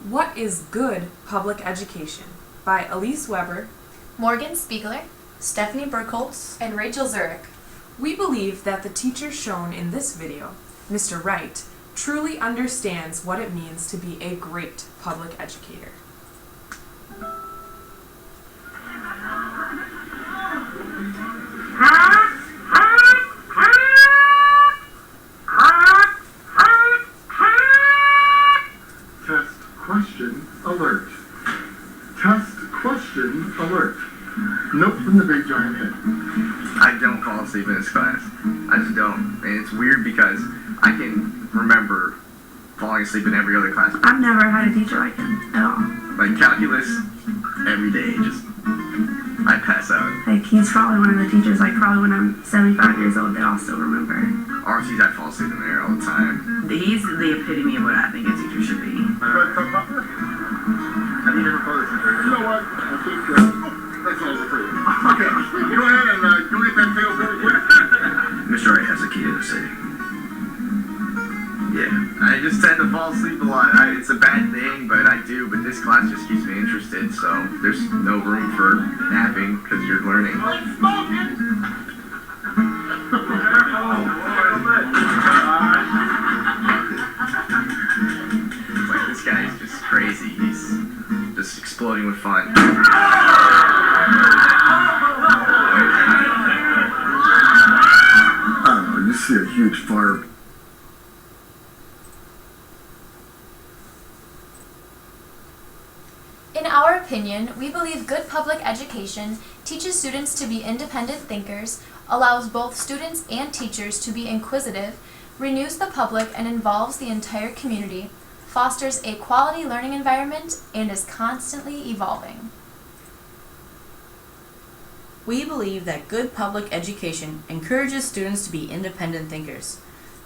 What is Good Public Education? By Elise Weber, Morgan Spiegler, Stephanie Burkholz, and Rachel Zurich. We believe that the teacher shown in this video, Mr. Wright, truly understands what it means to be a great public educator. Test question alert. Test question alert. Note from the big giant head. I don't fall asleep in this class. I just don't. And it's weird because I can remember falling asleep in every other class. I've never had a teacher like him at all. Like calculus, every day, just I pass out. Like, he's probably one of the teachers, like, probably when I'm 75 years old, that I'll still remember. RCs, I fall asleep in there all the time. He's the epitome of what I think a teacher should be. Have you never called a teacher? You know what? I think that's all for you. Okay, go ahead and go get that tail very quick. Mr. Wright has the key to the city. Yeah, I just tend to fall asleep a lot. It's a bad thing, but I do. But this class just keeps me interested, so there's no room for napping because you're learning. Like, this guy is just crazy. He's just exploding with fun. I don't know, you see a huge fire. In our opinion, we believe good public education teaches students to be independent thinkers, allows both students and teachers to be inquisitive, renews the public and involves the entire community, fosters a quality learning environment, and is constantly evolving. We believe that good public education encourages students to be independent thinkers.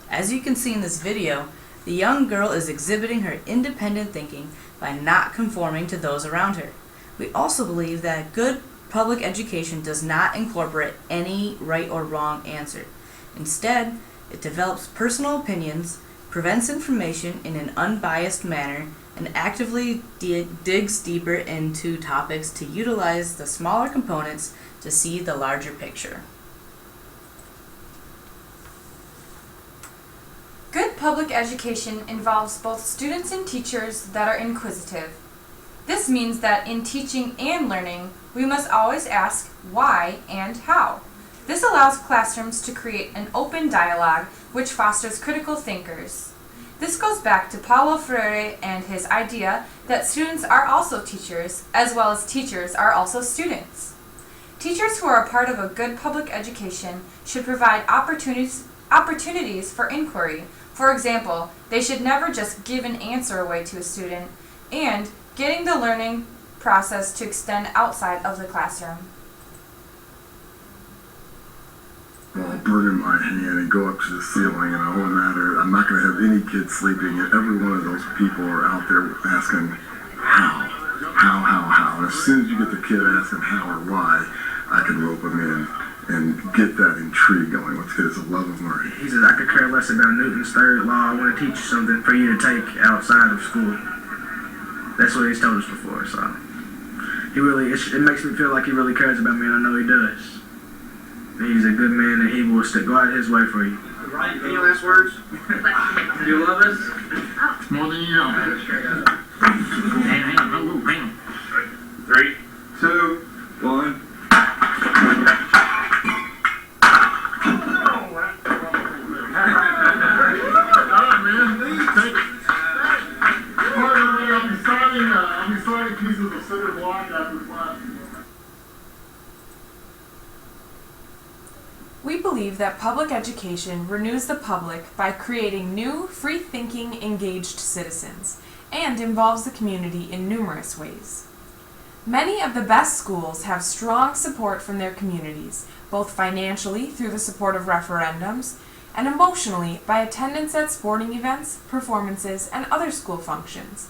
As you can see in this video, the young girl is exhibiting her independent thinking by not conforming to those around her. We also believe that good public education does not incorporate any right or wrong answer. Instead, it develops personal opinions, prevents information in an unbiased manner, and actively digs deeper into topics to utilize the smaller components to see the larger picture. Good public education involves both students and teachers that are inquisitive. This means that in teaching and learning, we must always ask why and how. This allows classrooms to create an open dialogue which fosters critical thinkers. This goes back to Paulo Freire and his idea that students are also teachers, as well as teachers are also students. Teachers who are a part of a good public education should provide opportunities for inquiry. For example, they should never just give an answer away to a student, and getting the learning process to extend outside of the classroom. Ball bird in my hand and go up to the ceiling and a whole matter. I'm not going to have any kids sleeping, and every one of those people are out there asking how. And as soon as you get the kid asking how or why, I can rope them in and get that intrigue going with his love of learning. He says, I could care less about Newton's third law. I want to teach you something for you to take outside of school. That's what he's told us before, so it makes me feel like he really cares about me, and I know he does. He's a good man, and he will go out his way for you. Right, any last words? Do you love us? More than you know. Hang on. 3, 2, 1. I'm signing pieces of cinder block after class. We believe that public education renews the public by creating new, free-thinking, engaged citizens, and involves the community in numerous ways. Many of the best schools have strong support from their communities, both financially through the support of referendums, and emotionally by attendance at sporting events, performances, and other school functions.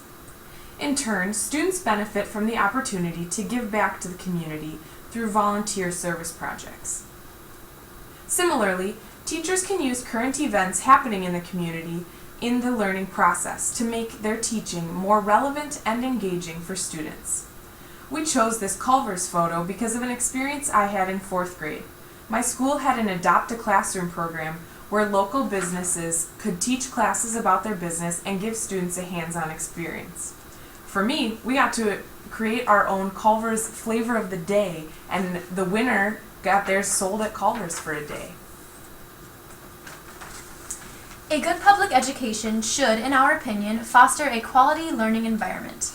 In turn, students benefit from the opportunity to give back to the community through volunteer service projects. Similarly, teachers can use current events happening in the community in the learning process to make their teaching more relevant and engaging for students. We chose this Culver's photo because of an experience I had in 4th grade. My school had an Adopt a Classroom program where local businesses could teach classes about their business and give students a hands-on experience. For me, we got to create our own Culver's flavor of the day, and the winner got theirs sold at Culver's for a day. A good public education should, in our opinion, foster a quality learning environment.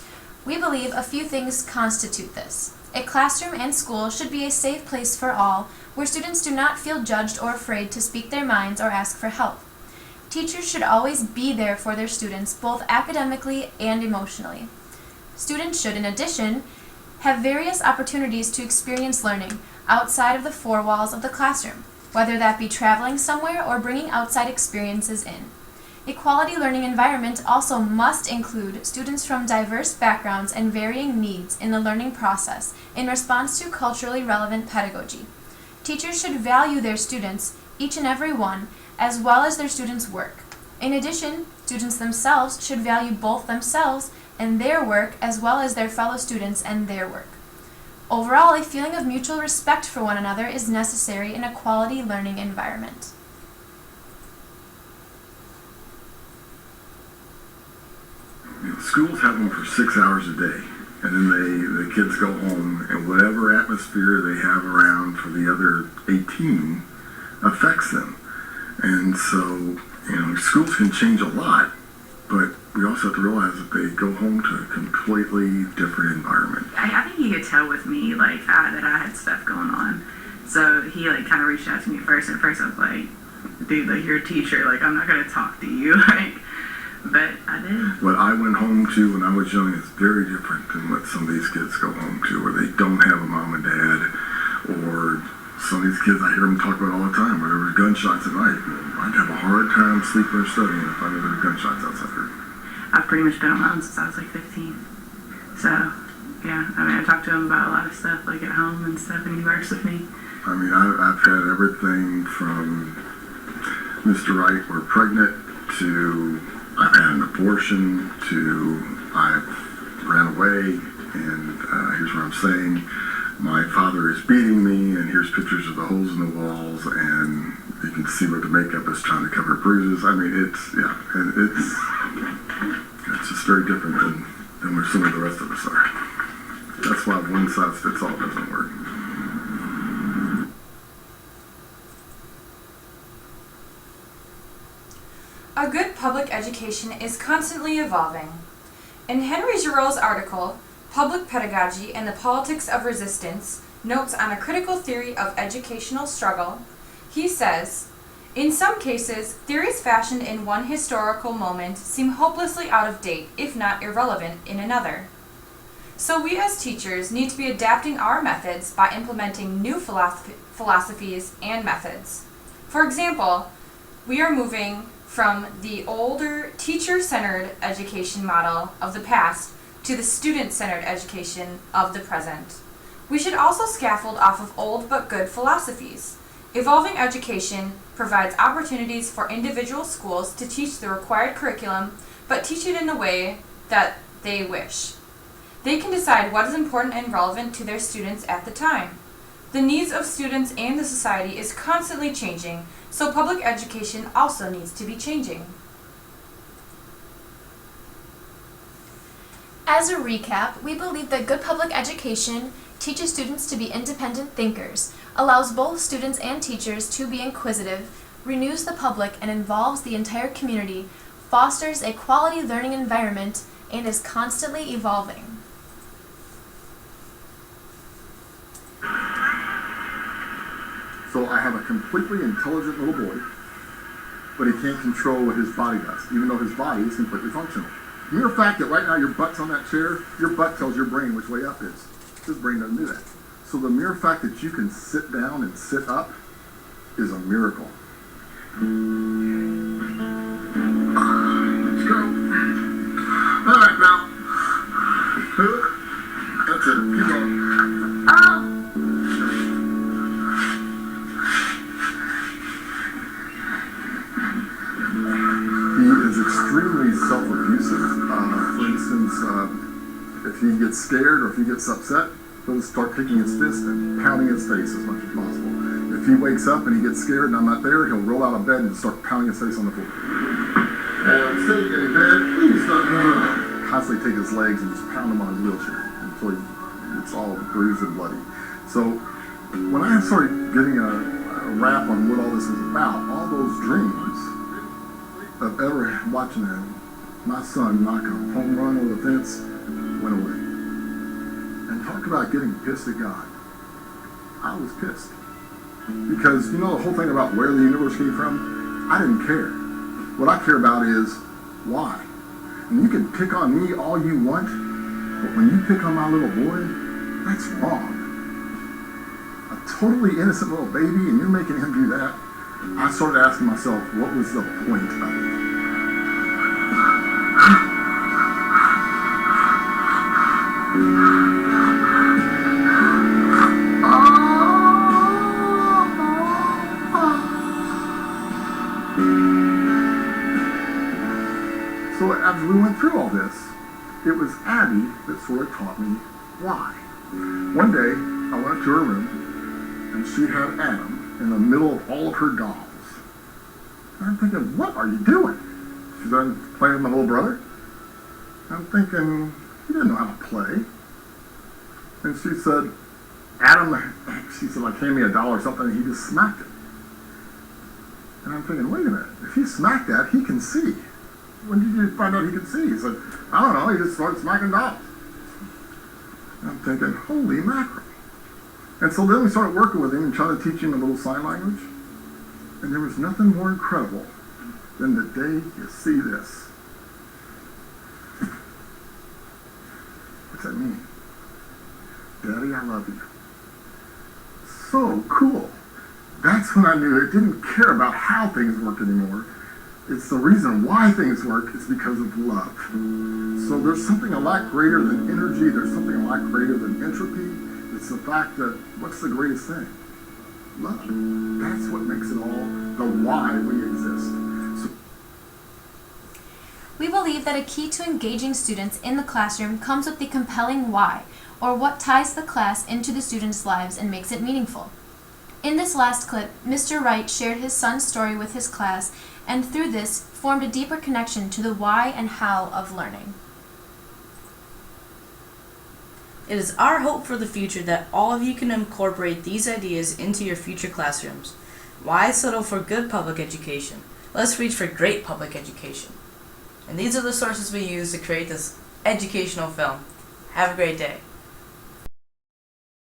We believe a few things constitute this. A classroom and school should be a safe place for all, where students do not feel judged or afraid to speak their minds or ask for help. Teachers should always be there for their students, both academically and emotionally. Students should, in addition, have various opportunities to experience learning outside of the four walls of the classroom, whether that be traveling somewhere or bringing outside experiences in. A quality learning environment also must include students from diverse backgrounds and varying needs in the learning process in response to culturally relevant pedagogy. Teachers should value their students, each and every one, as well as their students' work. In addition, students themselves should value both themselves and their work as well as their fellow students and their work. Overall, a feeling of mutual respect for one another is necessary in a quality learning environment. Schools have them for 6 hours a day, and then the kids go home, and whatever atmosphere they have around for the other 18 affects them. And so, schools can change a lot, but we also have to realize that they go home to a completely different environment. I think he could tell with me, that I had stuff going on. So he, kind of reached out to me first. And first I was like, dude, you're a teacher. I'm not going to talk to you. But I did. What I went home to when I was young is very different than what some of these kids go home to, where they don't have a mom and dad, or some of these kids I hear them talk about all the time, where there were gunshots at night. I'd have a hard time sleeping or studying if I knew there were gunshots outside. I've pretty much been on my own since I was 15. So, yeah, I talk to him about a lot of stuff, at home and stuff, and he works with me. I've had everything from Mr. Right, we're pregnant, to I've had an abortion, to I've ran away, and here's what I'm saying. My father is beating me, and here's pictures of the holes in the walls, and you can see where the makeup is trying to cover bruises. It's just very different than where some of the rest of us are. That's why one size fits all doesn't work. A good public education is constantly evolving. In Henry Giroir's article, Public Pedagogy and the Politics of Resistance, Notes on a Critical Theory of Educational Struggle, he says, in some cases, theories fashioned in one historical moment seem hopelessly out of date, if not irrelevant, in another. So we as teachers need to be adapting our methods by implementing new philosophies and methods. For example, we are moving from the older teacher-centered education model of the past to the student-centered education of the present. We should also scaffold off of old but good philosophies. Evolving education provides opportunities for individual schools to teach the required curriculum, but teach it in the way that they wish. They can decide what is important and relevant to their students at the time. The needs of students and the society is constantly changing, so public education also needs to be changing. As a recap, we believe that good public education teaches students to be independent thinkers, allows both students and teachers to be inquisitive, renews the public and involves the entire community, fosters a quality learning environment, and is constantly evolving. So I have a completely intelligent little boy, but he can't control what his body does, even though his body is completely functional. The mere fact that right now your butt's on that chair, your butt tells your brain which way up is. His brain doesn't do that. So the mere fact that you can sit down and sit up is a miracle. Let's go. All right, now. That's it. Keep going. Oh! He is instance, if he gets scared or if he gets upset, he'll start taking his fist and pounding his face as much as possible. If he wakes up and he gets scared and I'm not there, he'll roll out of bed and start pounding his face on the floor. Instead of getting mad, please start constantly take his legs and just pound him on his wheelchair until it's all bruised and bloody. So when I started getting a wrap on what all this was about, all those dreams of ever watching my son knock a home run over the fence went away. And talk about getting pissed at God. I was pissed. Because you know the whole thing about where the universe came from? I didn't care. What I care about is why. And you can pick on me all you want, but when you pick on my little boy, that's wrong. A totally innocent little baby and you're making him do that. I started asking myself, what was the point of it? So as we went through all this, it was Abby that sort of taught me why. One day, I went up to her room, and she had Adam in the middle of all of her dolls. And I'm thinking, what are you doing? She's done playing with my little brother. I'm thinking, he didn't know how to play. And she said, Adam, she said, like, hand me a doll or something, and he just smacked it. And I'm thinking, wait a minute, if he smacked that, he can see. When did you find out he could see? He said, I don't know, he just started smacking dolls. And I'm thinking, holy mackerel. And so then we started working with him and trying to teach him a little sign language. And there was nothing more incredible than the day you see this. What's that mean? Daddy, I love you. So cool. That's when I knew it didn't care about how things worked anymore. It's the reason why things work is because of love. So there's something a lot greater than energy. There's something a lot greater than entropy. It's the fact that what's the greatest thing? Love. That's what makes it all the why we exist. We believe that a key to engaging students in the classroom comes with the compelling why, or what ties the class into the students' lives and makes it meaningful. In this last clip, Mr. Wright shared his son's story with his class, and through this, formed a deeper connection to the why and how of learning. It is our hope for the future that all of you can incorporate these ideas into your future classrooms. Why settle for good public education? Let's reach for great public education. And these are the sources we use to create this educational film. Have a great day.